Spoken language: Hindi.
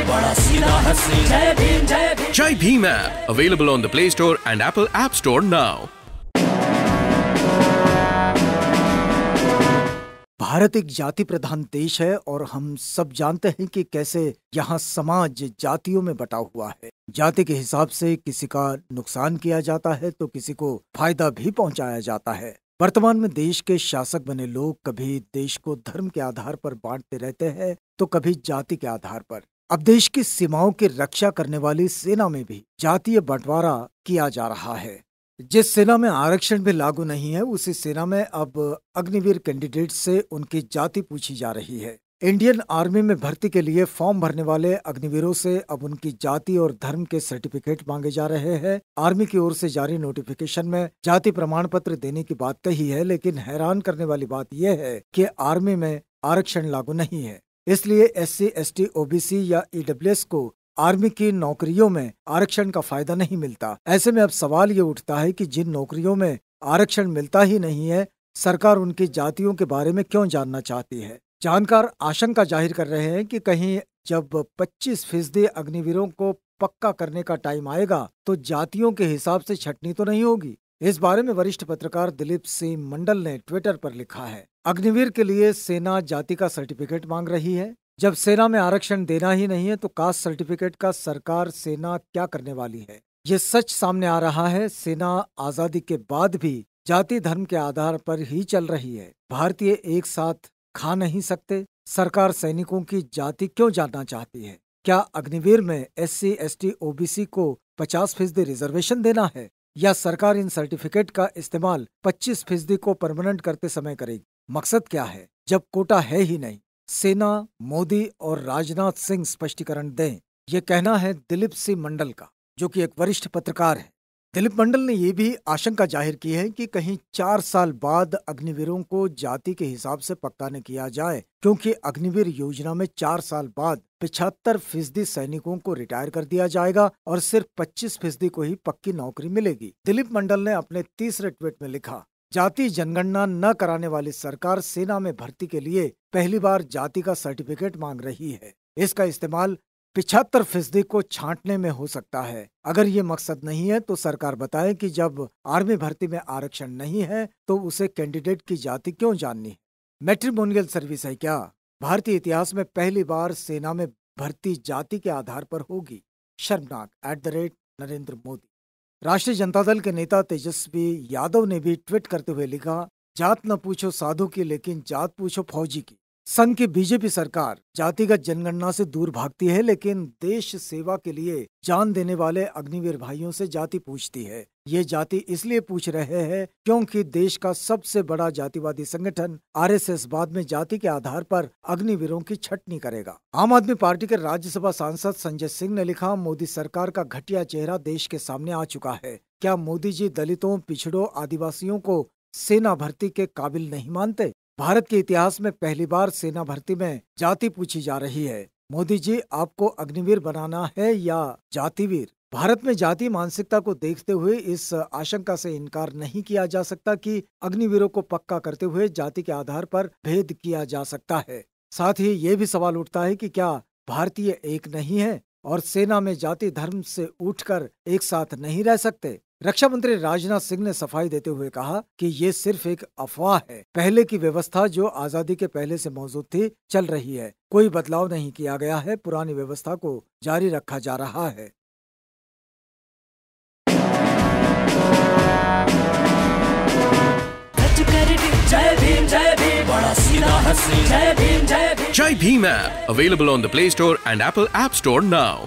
बड़ा सीधा हसीन। जय भीम जय Bhim. Jai Bhim app available on the Play Store and Apple App Store now. Bharat एक जाति प्रधान देश है और हम सब जानते हैं कि कैसे यहाँ समाज जातियों में बटा हुआ है। जाति के हिसाब से किसी का नुकसान किया जाता है तो किसी को फायदा भी पहुंचाया जाता है। वर्तमान में देश के शासक बने लोग कभी देश को धर्म के आधार पर बांटते रहते हैं तो कभी जाति के आधार पर। अब देश की सीमाओं की रक्षा करने वाली सेना में भी जातीय बंटवारा किया जा रहा है। जिस सेना में आरक्षण भी लागू नहीं है उसी सेना में अब अग्निवीर कैंडिडेट से उनकी जाति पूछी जा रही है। इंडियन आर्मी में भर्ती के लिए फॉर्म भरने वाले अग्निवीरों से अब उनकी जाति और धर्म के सर्टिफिकेट मांगे जा रहे हैं। आर्मी की ओर से जारी नोटिफिकेशन में जाति प्रमाण पत्र देने की बात कही है, लेकिन हैरान करने वाली बात यह है कि आर्मी में आरक्षण लागू नहीं है, इसलिए SC, ST, OBC या EWS को आर्मी की नौकरियों में आरक्षण का फायदा नहीं मिलता। ऐसे में अब सवाल ये उठता है कि जिन नौकरियों में आरक्षण मिलता ही नहीं है, सरकार उनकी जातियों के बारे में क्यों जानना चाहती है। जानकार आशंका जाहिर कर रहे हैं कि कहीं जब 25% अग्निवीरों को पक्का करने का टाइम आएगा तो जातियों के हिसाब से छटनी तो नहीं होगी। इस बारे में वरिष्ठ पत्रकार दिलीप सिंह मंडल ने ट्विटर पर लिखा है, अग्निवीर के लिए सेना जाति का सर्टिफिकेट मांग रही है। जब सेना में आरक्षण देना ही नहीं है तो कास्ट सर्टिफिकेट का सरकार सेना क्या करने वाली है। ये सच सामने आ रहा है। सेना आजादी के बाद भी जाति धर्म के आधार पर ही चल रही है। भारतीय एक साथ खा नहीं सकते। सरकार सैनिकों की जाति क्यों जानना चाहती है। क्या अग्निवीर में SC, ST, OBC को 50% रिजर्वेशन देना है या सरकार इन सर्टिफिकेट का इस्तेमाल 25% को परमानेंट करते समय करेगी। मकसद क्या है जब कोटा है ही नहीं। सेना, मोदी और राजनाथ सिंह स्पष्टीकरण दें, ये कहना है दिलीप सिंह मंडल का, जो कि एक वरिष्ठ पत्रकार है। दिलीप मंडल ने ये भी आशंका जाहिर की है कि कहीं 4 साल बाद अग्निवीरों को जाति के हिसाब से पक्का न किया जाए, क्योंकि अग्निवीर योजना में 4 साल बाद 75% सैनिकों को रिटायर कर दिया जाएगा और सिर्फ 25% को ही पक्की नौकरी मिलेगी। दिलीप मंडल ने अपने तीसरे ट्वीट में लिखा, जाति जनगणना न कराने वाली सरकार सेना में भर्ती के लिए पहली बार जाति का सर्टिफिकेट मांग रही है। इसका इस्तेमाल 75% को छांटने में हो सकता है। अगर ये मकसद नहीं है तो सरकार बताए कि जब आर्मी भर्ती में आरक्षण नहीं है तो उसे कैंडिडेट की जाति क्यों जाननी है। मैट्रिमोनियल सर्विस है क्या। भारतीय इतिहास में पहली बार सेना में भर्ती जाति के आधार पर होगी। शर्मनाक @नरेंद्र मोदी। राष्ट्रीय जनता दल के नेता तेजस्वी यादव ने भी ट्वीट करते हुए लिखा, जात न पूछो साधु की लेकिन जात पूछो फौजी की। संघ की बीजेपी सरकार जातिगत जनगणना से दूर भागती है, लेकिन देश सेवा के लिए जान देने वाले अग्निवीर भाइयों से जाति पूछती है। ये जाति इसलिए पूछ रहे हैं क्योंकि देश का सबसे बड़ा जातिवादी संगठन RSS बाद में जाति के आधार पर अग्निवीरों की छटनी करेगा। आम आदमी पार्टी के राज्यसभा सांसद संजय सिंह ने लिखा, मोदी सरकार का घटिया चेहरा देश के सामने आ चुका है। क्या मोदी जी दलितों, पिछड़ों, आदिवासियों को सेना भर्ती के काबिल नहीं मानते। भारत के इतिहास में पहली बार सेना भर्ती में जाति पूछी जा रही है। मोदी जी, आपको अग्निवीर बनाना है या जातिवीर। भारत में जाति मानसिकता को देखते हुए इस आशंका से इनकार नहीं किया जा सकता कि अग्निवीरों को पक्का करते हुए जाति के आधार पर भेद किया जा सकता है। साथ ही ये भी सवाल उठता है कि क्या भारतीय एक नहीं है और सेना में जाति धर्म से उठकर एक साथ नहीं रह सकते। रक्षा मंत्री राजनाथ सिंह ने सफाई देते हुए कहा कि ये सिर्फ एक अफवाह है। पहले की व्यवस्था जो आजादी के पहले से मौजूद थी चल रही है। कोई बदलाव नहीं किया गया है। पुरानी व्यवस्था को जारी रखा जा रहा है। जय भीम जय भीम। बड़ा सीधा हसीन। जय भीम जय Bhim. Jai Bhim app available on the Play Store and Apple App Store now.